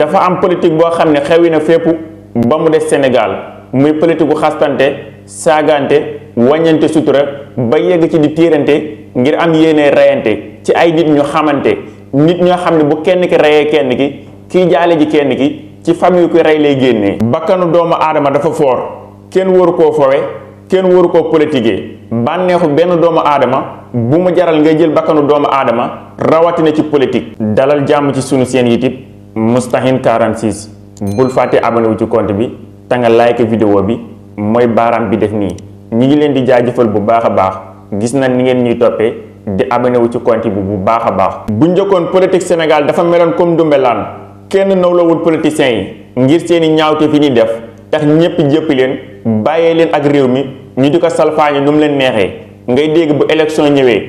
dafa am politique boo xam ne xewi na fépp ba mu des Sénégal muy politique bu xastante saagante wàññante sutura ba yegg ci di tiirante ngir am yéene reyante ci ay nit ñu xamante nit ñoo xam ne bu kenn ki reyee kenn ki kii jaale ji kenn ki ci famille ku rey lay génnee. bakkanu doomu aadama dafa foor kenn waru koo fowe kenn waru koo politiquer bànneexu benn doomu aadama bu mu jaral ngay jël bakkanu doomu aadama rawatina ci politique. dalal jàmm ci sunu seen YouTube Moustahine 46 bul fàtte abonné wu ci compte bi te nga like vidéo bi mooy baaraam bi def nii ñi ngi leen di jaajëfal bu baax a baax gis na ni ngeen ñuy toppee di abonné wu ci compte bi bu baax a baax. bu njëkkoon politique Sénégal dafa meloon comme Dumbelaan kenn nawlawul politiciens yi ngir seeni ñaawte fi ñuy def tax ñëpp jëpp leen bàyyee leen ak réew mi ñu di ko salfaañe nu mu leen neexee ngay dégg bu élection ñëwee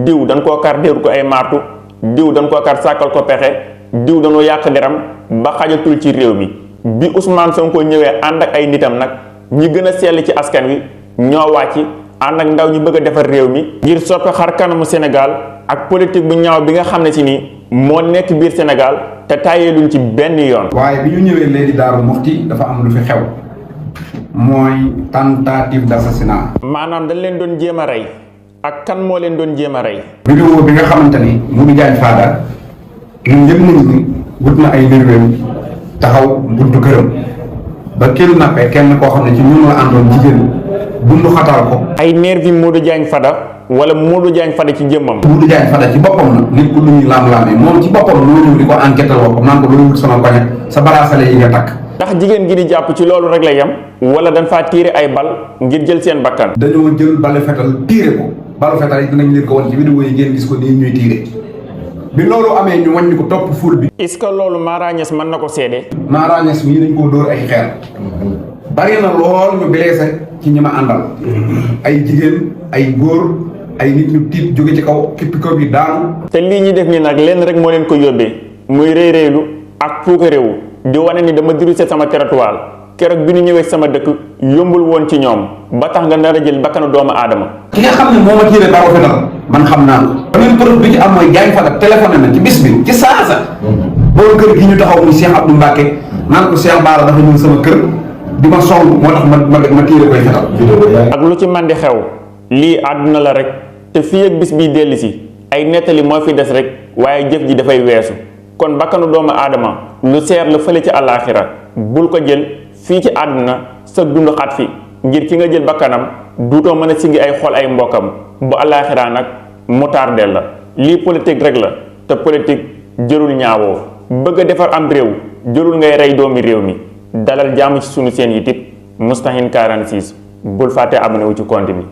diw dañ koo kar déeru ko ay martu diw dañ koo kar sàkkal ko pexe diw dañoo yàq deram ba xajatul ci réew mi. bi Ousmane Sonko ñëwee ànd ak ay nitam nag ñi gën a sell ci askan wi ñoo wàcc ànd ak ndaw ñi bëgg a defar réew mi ngir soppi xar kanamu Sénégal ak politique bu ñaaw bi nga xam ne si nii moo nekk biir Sénégal te tàyyeeluñ ci benn yoon. waaye bi ñu ñëwee léegi Daaru Muxti dafa am lu fi xew mooy tentative d'assassinat. maanaam dañ leen doon jéem a rey ak kan moo leen doon jéem a rey. vidéo bi nga xamante ni Modou Diagne Fada ñun yëpp nañu ni wut na ay nerveux taxaw buntu këram ba kenn nappee kenn koo xam ne ci ñun la àndoon jigéen bundu xatal ko. ay nervi Modou Diagne Fada wala Modou Diagne Fada ci jëmmam. Modou Diagne Fada ci boppam nag nit ku lu ñuy laam-laamee moom ci boppam moo ñëw di ko enquêté loo ko naan ko loolu wut sama koña sa baraasale yi nga takk. ndax jigéen gi di jàpp ci loolu rek la yem wala dañ faa tiire ay bal ngir jël seen bakkan. dañoo jël balu fetal tiire ko balu fetal yi dinañ leen ko wan ci vidéo yi ngeen gis ko nii ñuy tiire bi loolu amee ñu wàññi ko topp ful bi. est-ce que loolu Mara Niass mën na ko seede. Mara Niass mii dañ koo dóor ay xeer bari na lool ñu blessé ci ñi ma àndal ay jigéen ay góor ay nit ñu tiit jóge ci kaw kippi kaw bi daanu. te lii ñuy def nii nag lenn rek moo leen ko yóbbee muy réy réylu ak puuka réewu di wane ni dama dirigé sama territoire keroog bi ñu ñëwee sama dëkk yombul woon ci ñoom ba tax nga nar a jël bakkanu doomu aadama. ki nga xam ne moo ma tiiree baro fetal man xam naa ko. beneen preuve bi ci am mooy Diagne Fada téléphoné na ci bis bi ci saasa. boobu kër gi ñu taxaw muy Cheikh Abdou Mbacke naan ko Cheikh Bara dafa ñëw sama kër di ma song moo tax ma tiire koy fetal. ak lu ci man di xew lii àdduna la rek te fii ak bis bii dellu si ay nettali moo fi des rek waaye jëf ji dafay weesu kon bakkanu doomu aadama lu seer la fële ci àllaaxira bul ko jël fii ci àdduna sa dund xat fi ngir ki nga jël bakkanam duutoo mën a siggi ay xol ay mbokkam bu àllaaxira nag mu tardeel la lii politique rek la te politique jërul ñaawoo bëgg a defar am réew jërul ngay rey doomi réew mi dalal jàmm ci sunu seen YouTube Moustahine 46 bul fàtte abonné wu ci compte bi.